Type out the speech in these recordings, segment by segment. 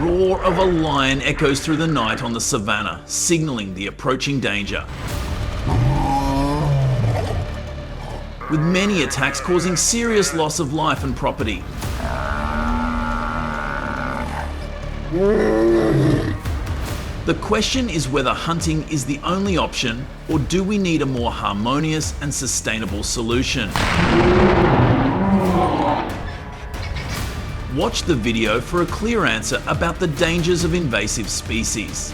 roar of a lion echoes through the night on the savannah, signaling the approaching danger. With many attacks causing serious loss of life and property. The question is whether hunting is the only option, or do we need a more harmonious and sustainable solution? Watch the video for a clear answer about the dangers of invasive species.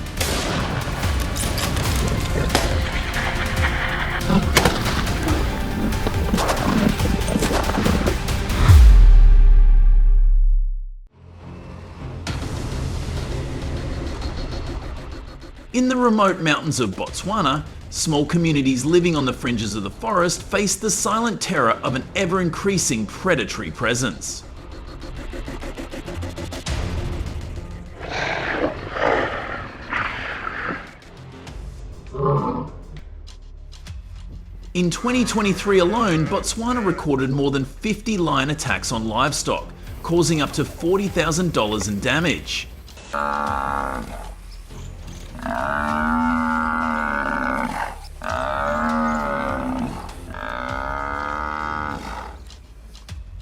In the remote mountains of Botswana, small communities living on the fringes of the forest face the silent terror of an ever-increasing predatory presence. In 2023 alone, Botswana recorded more than 50 lion attacks on livestock, causing up to $40,000 in damage.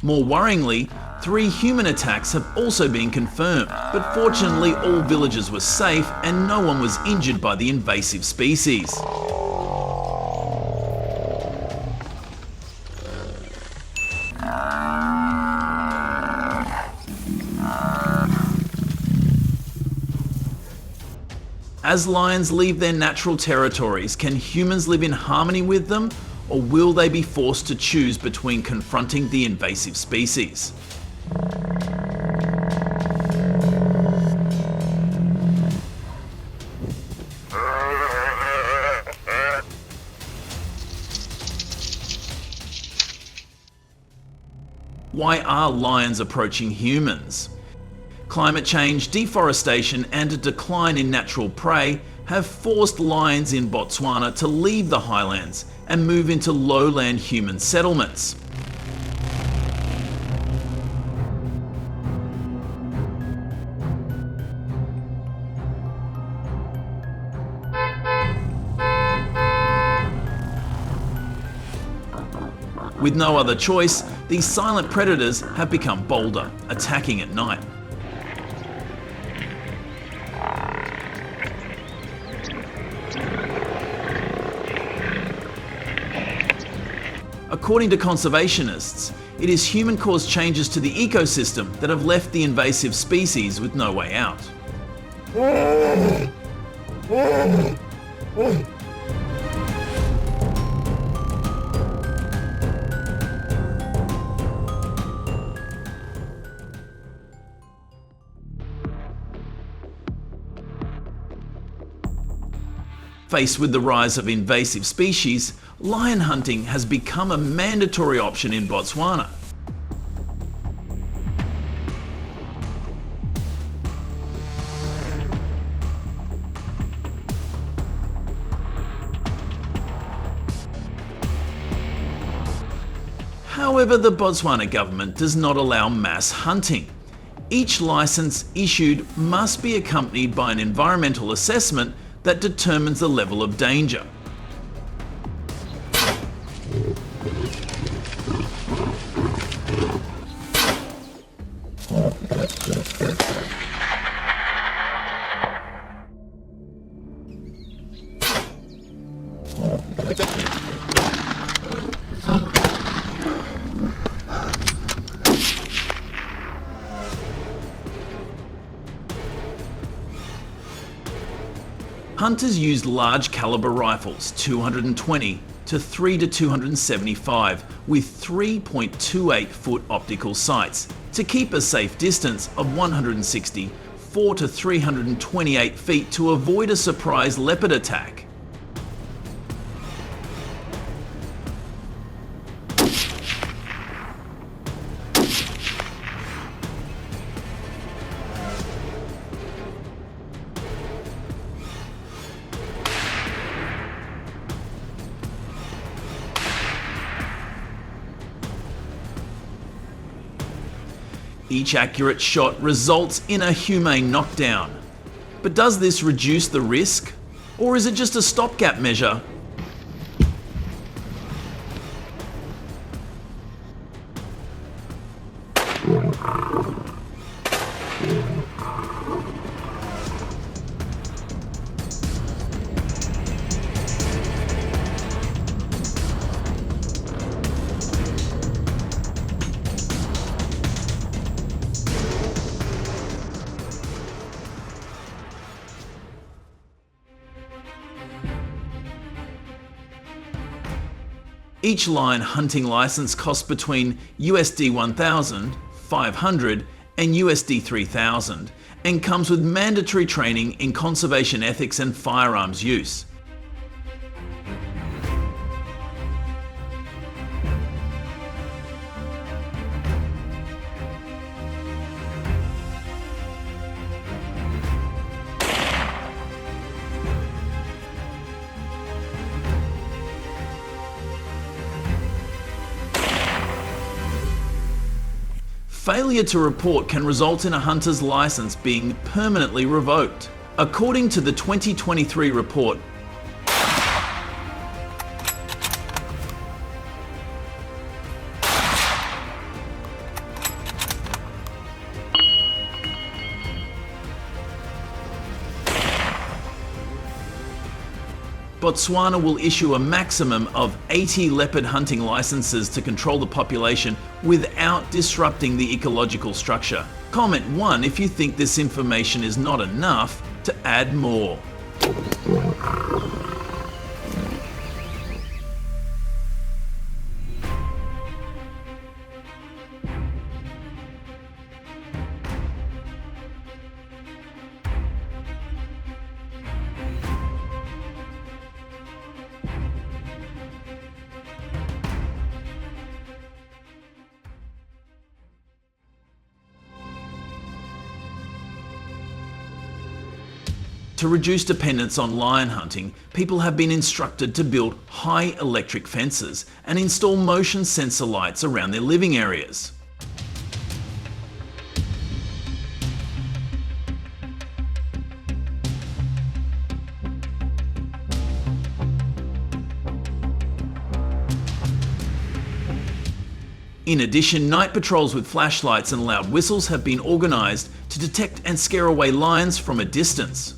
More worryingly, 3 human attacks have also been confirmed, but fortunately all villagers were safe and no one was injured by the invasive species. As lions leave their natural territories, can humans live in harmony with them, or will they be forced to choose between confronting the invasive species? Why are lions approaching humans? Climate change, deforestation, and a decline in natural prey have forced lions in Botswana to leave the highlands and move into lowland human settlements. With no other choice, these silent predators have become bolder, attacking at night. According to conservationists, it is human-caused changes to the ecosystem that have left the invasive species with no way out. Faced with the rise of invasive species, lion hunting has become a mandatory option in Botswana. However, the Botswana government does not allow mass hunting. Each license issued must be accompanied by an environmental assessment that determines the level of danger. Hunters used large caliber rifles, 220 to 3 to 275, with 3.28 foot optical sights, to keep a safe distance of 164 to 328 feet to avoid a surprise leopard attack. Each accurate shot results in a humane knockdown. But does this reduce the risk? Or is it just a stopgap measure? Each line hunting license costs between USD 1,500 and USD 3,000 and comes with mandatory training in conservation ethics and firearms use. Failure to report can result in a hunter's license being permanently revoked. According to the 2023 report, Botswana will issue a maximum of 80 leopard hunting licenses to control the population without disrupting the ecological structure. Comment 1 if you think this information is not enough to add more. To reduce dependence on lion hunting, people have been instructed to build high electric fences and install motion sensor lights around their living areas. In addition, night patrols with flashlights and loud whistles have been organised to detect and scare away lions from a distance.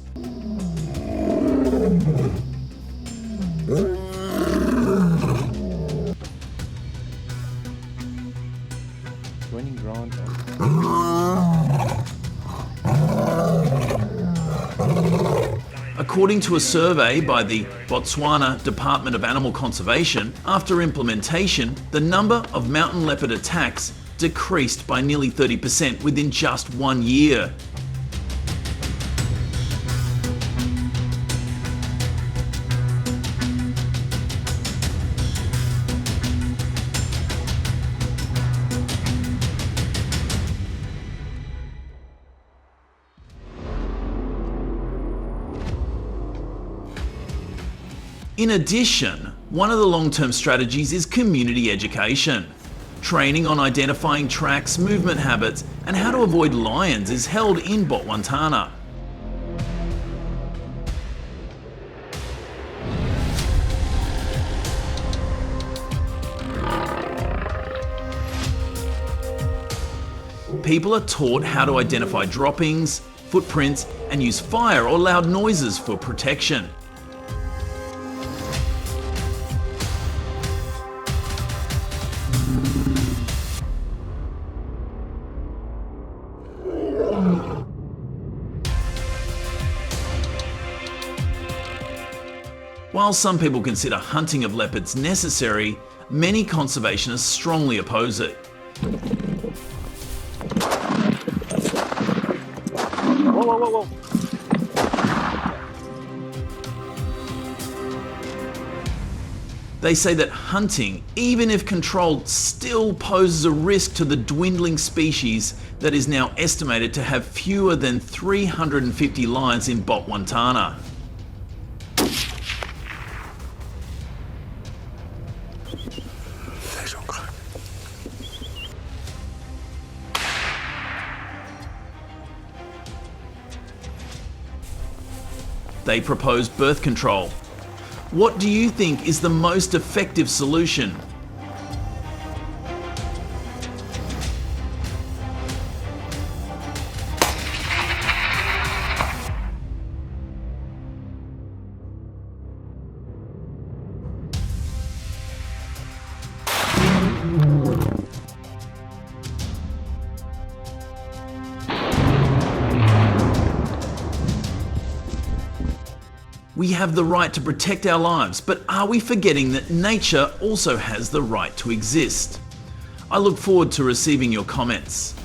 According to a survey by the Botswana Department of Animal Conservation, after implementation, the number of mountain leopard attacks decreased by nearly 30% within just 1 year. In addition, one of the long-term strategies is community education. Training on identifying tracks, movement habits, and how to avoid lions is held in Botswana. People are taught how to identify droppings, footprints, and use fire or loud noises for protection. While some people consider hunting of leopards necessary, many conservationists strongly oppose it. Whoa. They say that hunting, even if controlled, still poses a risk to the dwindling species that is now estimated to have fewer than 350 lions in Botswana. They propose birth control. What do you think is the most effective solution? We have the right to protect our lives, but are we forgetting that nature also has the right to exist? I look forward to receiving your comments.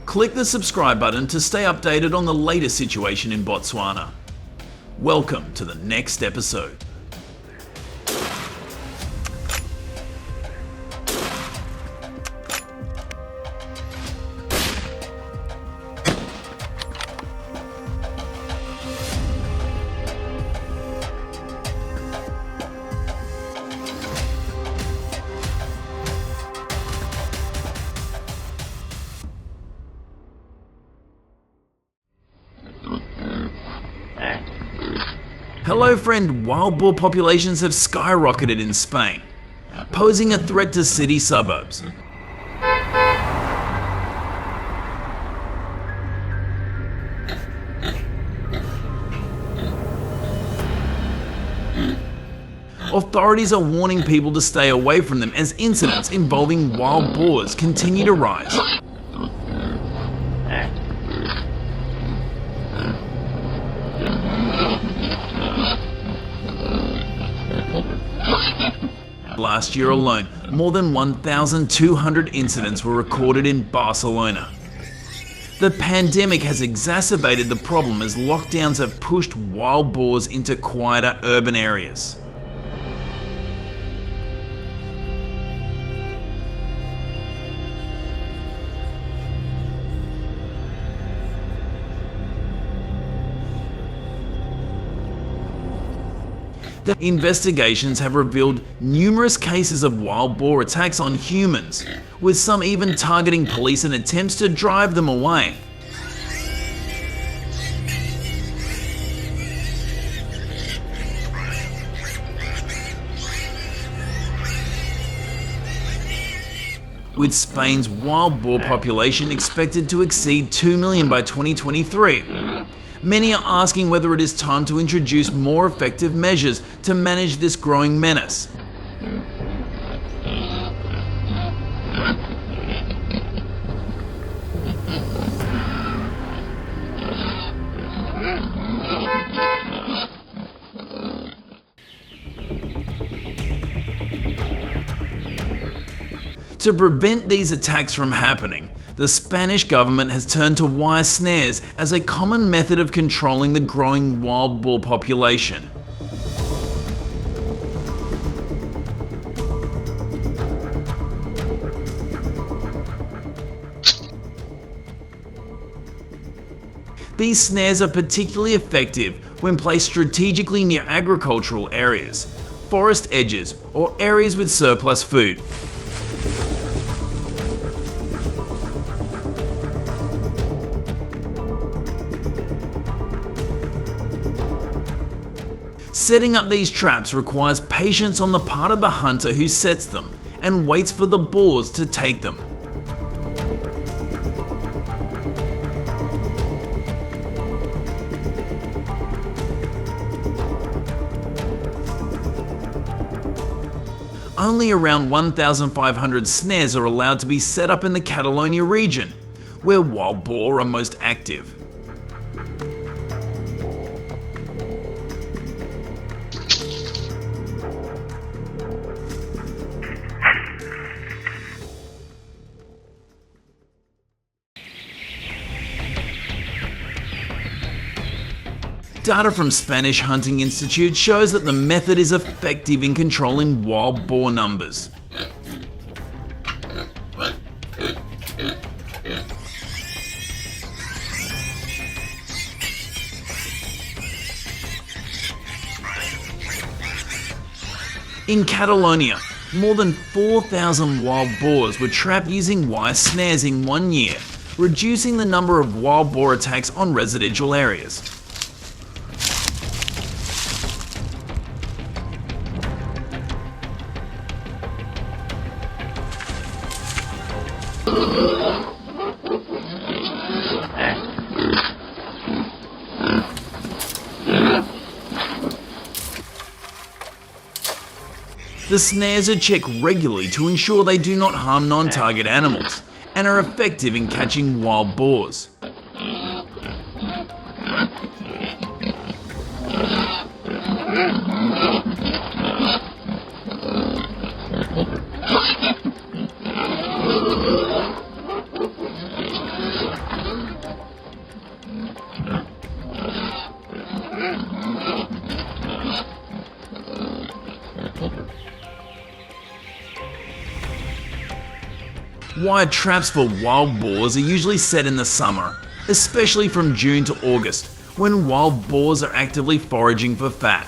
Click the subscribe button to stay updated on the latest situation in Botswana. Welcome to the next episode. Hello friend, wild boar populations have skyrocketed in Spain, posing a threat to city suburbs. Authorities are warning people to stay away from them as incidents involving wild boars continue to rise. Last year alone, more than 1,200 incidents were recorded in Barcelona. The pandemic has exacerbated the problem as lockdowns have pushed wild boars into quieter urban areas. The investigations have revealed numerous cases of wild boar attacks on humans, with some even targeting police in attempts to drive them away. With Spain's wild boar population expected to exceed 2 million by 2023. Many are asking whether it is time to introduce more effective measures to manage this growing menace. To prevent these attacks from happening, the Spanish government has turned to wire snares as a common method of controlling the growing wild boar population. These snares are particularly effective when placed strategically near agricultural areas, forest edges, or areas with surplus food. Setting up these traps requires patience on the part of the hunter who sets them and waits for the boars to take them. Only around 1,500 snares are allowed to be set up in the Catalonia region, where wild boar are most active. Data from Spanish Hunting Institute shows that the method is effective in controlling wild boar numbers. In Catalonia, More than 4,000 wild boars were trapped using wire snares in 1 year, reducing the number of wild boar attacks on residential areas. The snares are checked regularly to ensure they do not harm non-target animals and are effective in catching wild boars. Wire traps for wild boars are usually set in the summer, especially from June to August, when wild boars are actively foraging for fat.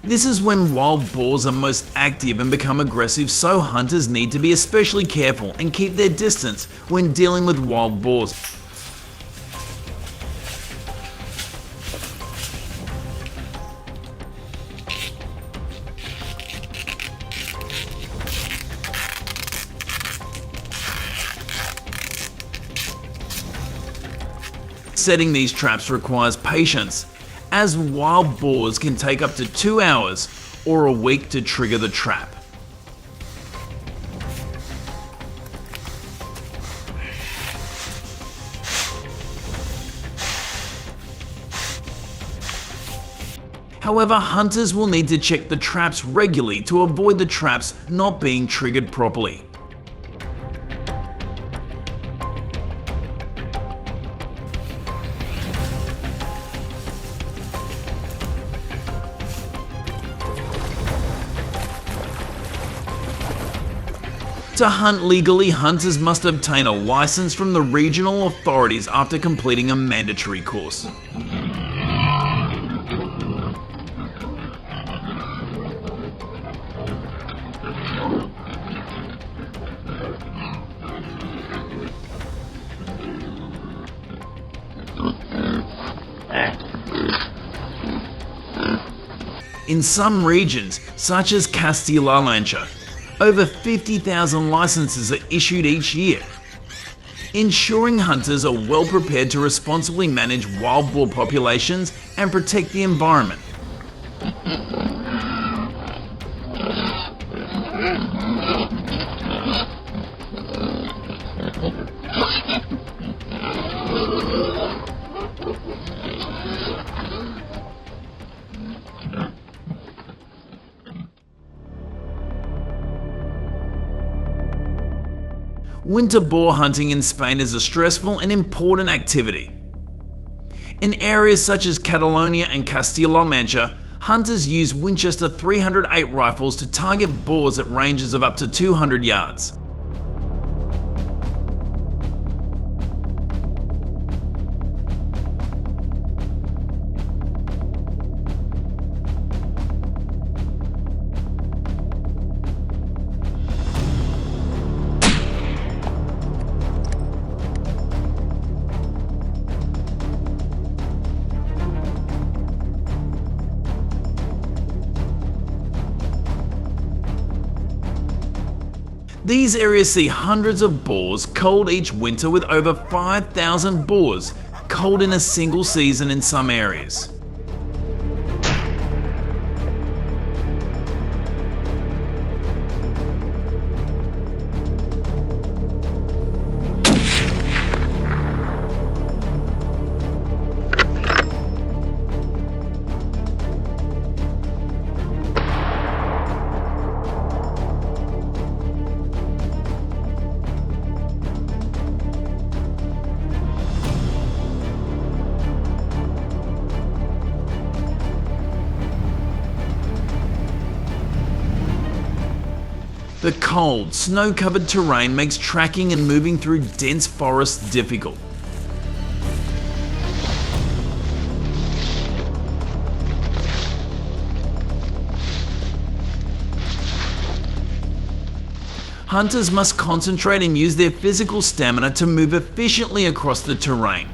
This is when wild boars are most active and become aggressive, so hunters need to be especially careful and keep their distance when dealing with wild boars. Setting these traps requires patience, as wild boars can take up to 2 hours or a week to trigger the trap. However, hunters will need to check the traps regularly to avoid the traps not being triggered properly. To hunt legally, hunters must obtain a license from the regional authorities after completing a mandatory course. In some regions, such as Castilla-La Mancha, over 50,000 licenses are issued each year. Ensuring hunters are well prepared to responsibly manage wild boar populations and protect the environment. Winter boar hunting in Spain is a stressful and important activity. In areas such as Catalonia and Castilla-La Mancha, hunters use Winchester 308 rifles to target boars at ranges of up to 200 yards. These areas see hundreds of boars culled each winter, with over 5,000 boars culled in a single season in some areas. The cold, snow-covered terrain makes tracking and moving through dense forests difficult. Hunters must concentrate and use their physical stamina to move efficiently across the terrain.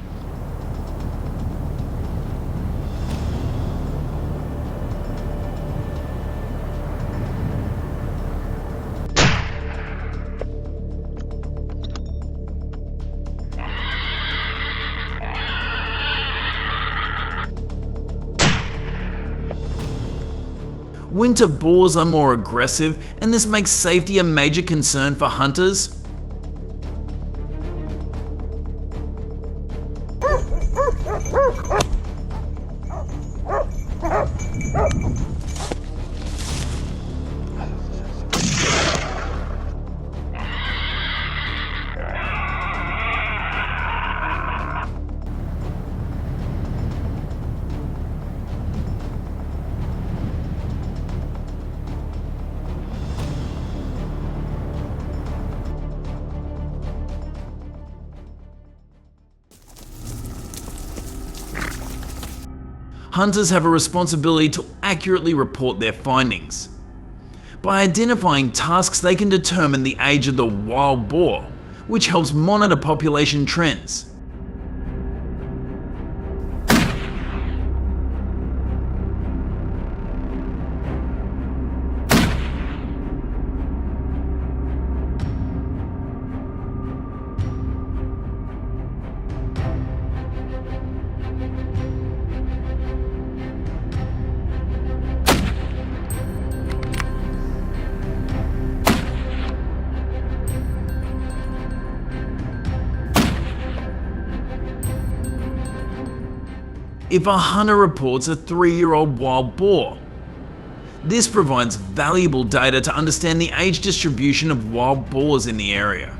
Winter boars are more aggressive, and this makes safety a major concern for hunters. Hunters have a responsibility to accurately report their findings. By identifying tasks, they can determine the age of the wild boar, which helps monitor population trends. If a hunter reports a 3-year-old wild boar, this provides valuable data to understand the age distribution of wild boars in the area.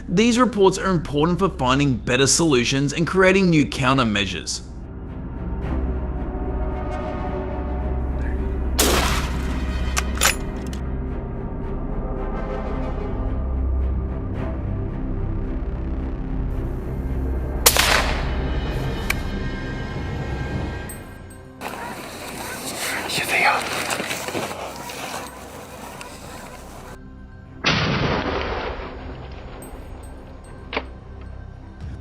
These reports are important for finding better solutions and creating new countermeasures.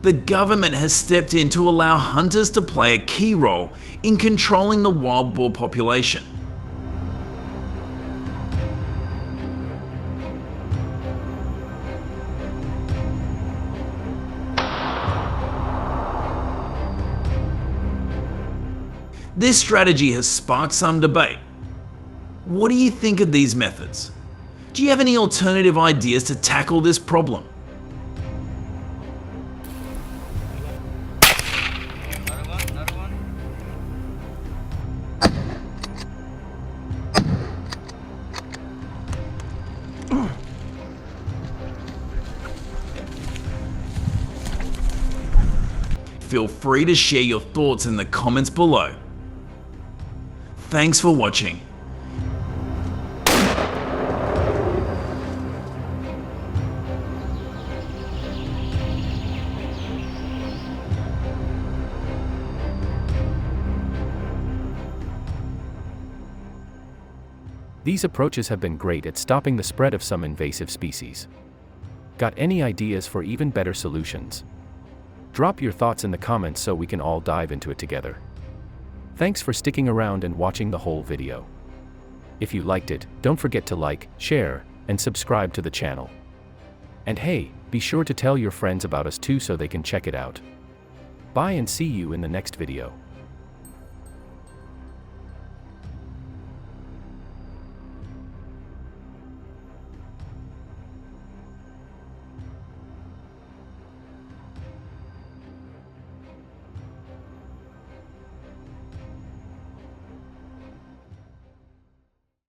The government has stepped in to allow hunters to play a key role in controlling the wild boar population. This strategy has sparked some debate. What do you think of these methods? Do you have any alternative ideas to tackle this problem? Feel free to share your thoughts in the comments below. Thanks for watching. These approaches have been great at stopping the spread of some invasive species. Got any ideas for even better solutions? Drop your thoughts in the comments so we can all dive into it together. Thanks for sticking around and watching the whole video. If you liked it, don't forget to like, share, and subscribe to the channel. And hey, be sure to tell your friends about us too so they can check it out. Bye and see you in the next video.